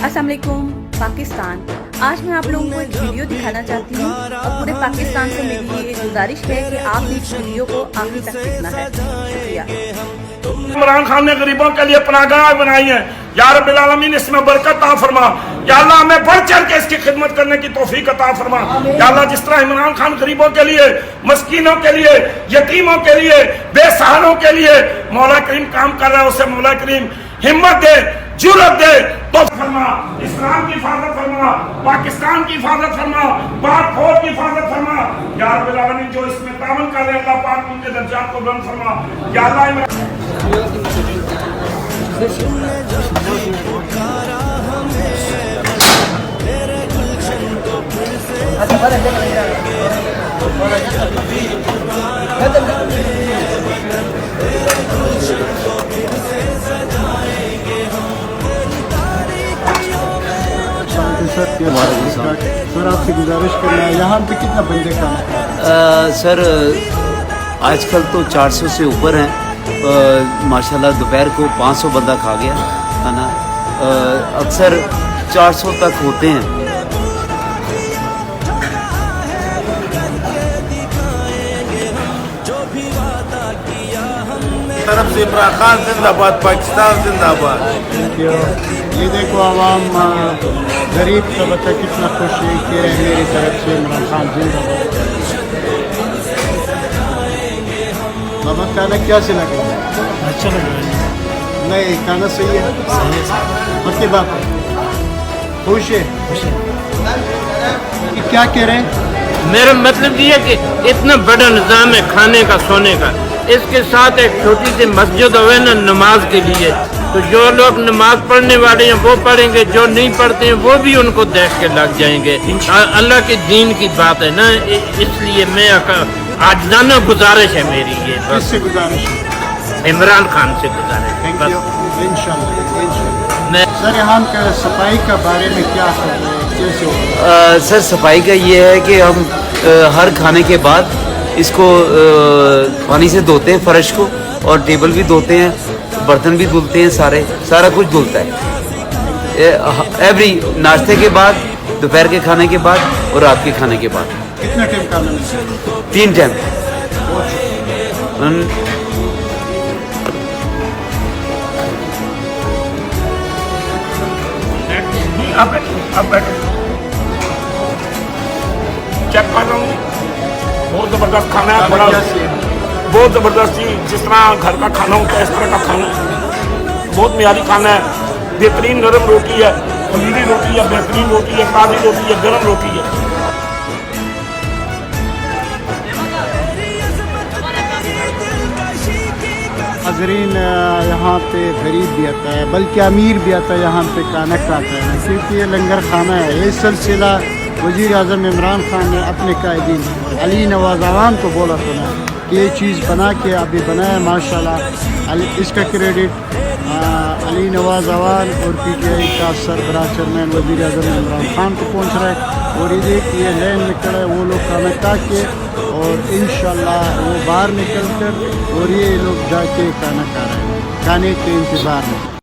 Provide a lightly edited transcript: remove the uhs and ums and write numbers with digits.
अस्सलाम वालेकुम पाकिस्तान। आज मैं आप लोगों को एक वीडियो दिखाना चाहती हूँ और पूरे पाकिस्तान से मेरी ये गुजारिश है कि आपने इस वीडियो को आखिर तक देखना है। शुक्रिया। इमरान खान ने गरीबों के लिए पनाहगाह बनाई है। या रब्बिल आलमीन इसमें बरकत अता फरमा। या अल्लाह हमें बढ़ चढ़ के इसकी खिदमत करने की तौफीक अता फरमा। या अल्लाह जिस तरह इमरान खान गरीबों के लिए, मस्कीनों के लिए, यतीमों के लिए, बेसहारों के लिए मौला करीम काम कर रहा है, उसे मौला करीम हिम्मत दे, जुर्रत दे तो फरमा। इस्लाम की हिफाजत फरमा, पाकिस्तान की हिफाजत फरमा, पाक फौज की हिफाजत फरमा। या रब्बिल आलमीन जो इसमें तावन कर रहे हैं अल्लाह पाक उनके दर्जात को बुलंद फरमा। या अल्लाह सर आपसे गुजारिश करना है, यहाँ पे कितना बंदे का सर आजकल तो 400 से ऊपर हैं। माशाल्लाह दोपहर को 500 बंदा खा गया खाना। अक्सर 400 तक होते हैं। तरफ से इमरान खान जिंदाबाद, पाकिस्तान जिंदाबाद। ये देखो आवाम गरीब तबका कितना खुश है कि मेरी तरफ से इमरान खान जिंदाबाद। बाबा खाना क्या से लगे? अच्छा लग रहा है। नहीं खाना सही है, पक्की बात है। खुश है, क्या कह रहे हैं? मेरा मतलब ये है कि इतना बड़ा निज़ाम है खाने का, सोने का, इसके साथ एक छोटी सी मस्जिद हो ना नमाज के लिए, तो जो लोग नमाज पढ़ने वाले हैं वो पढ़ेंगे, जो नहीं पढ़ते हैं वो भी उनको देख के लग जाएंगे। अल्लाह के दीन की बात है ना, इसलिए मैं आजाना गुजारिश है मेरी ये। किससे गुजारिश? इमरान खान से गुजारिश। Thank you. इंशाल्लाह। सर यहाँ का सफाई का बारे में क्या कर रहे हैं, कैसे हो? सर सफाई का ये है कि हम हर खाने के बाद इसको पानी से धोते हैं फर्श को, और टेबल भी धोते हैं, बर्तन भी धुलते हैं, सारा कुछ धुलता है। एवरी नाश्ते के बाद, दोपहर के खाने के बाद और रात के खाने के बाद। कितना टाइम खाना है? 3 टाइम। अब बैठो, चेक कर रहा हूँ। बहुत ज़बरदस्त खाना है, बड़ा बहुत ज़बरदस्त। जिस तरह घर का खाना होता है इस तरह का खाना है। बहुत मियारी खाना है। बेहतरीन नरम रोटी है, खमीरी रोटी है, बेहतरीन रोटी है, ताज़ी रोटी है, गर्म रोटी है। नाज़रीन यहाँ पे गरीब भी आता है, बल्कि अमीर भी आता है यहाँ पे खाना खाता है, क्योंकि ये लंगर खाना है। ये सिलसिला वज़ीर आज़म इमरान खान ने अपने कायदीन अली नवाज़ अवान को बोला था कि ये चीज़ बना के अभी बनाया माशाल्लाह। इसका क्रेडिट अली नवाज़ अवान और PTI का सरबराह चेयरमैन वज़ीर आज़म इमरान खान को पहुँच रहा है। और ये देखिए लाइन निकल है, वो लोग खाना खा के और इंशाल्लाह वो बाहर निकल कर और ये लोग जाके खाना खा रहे हैं, खाने के इंतज़ार में।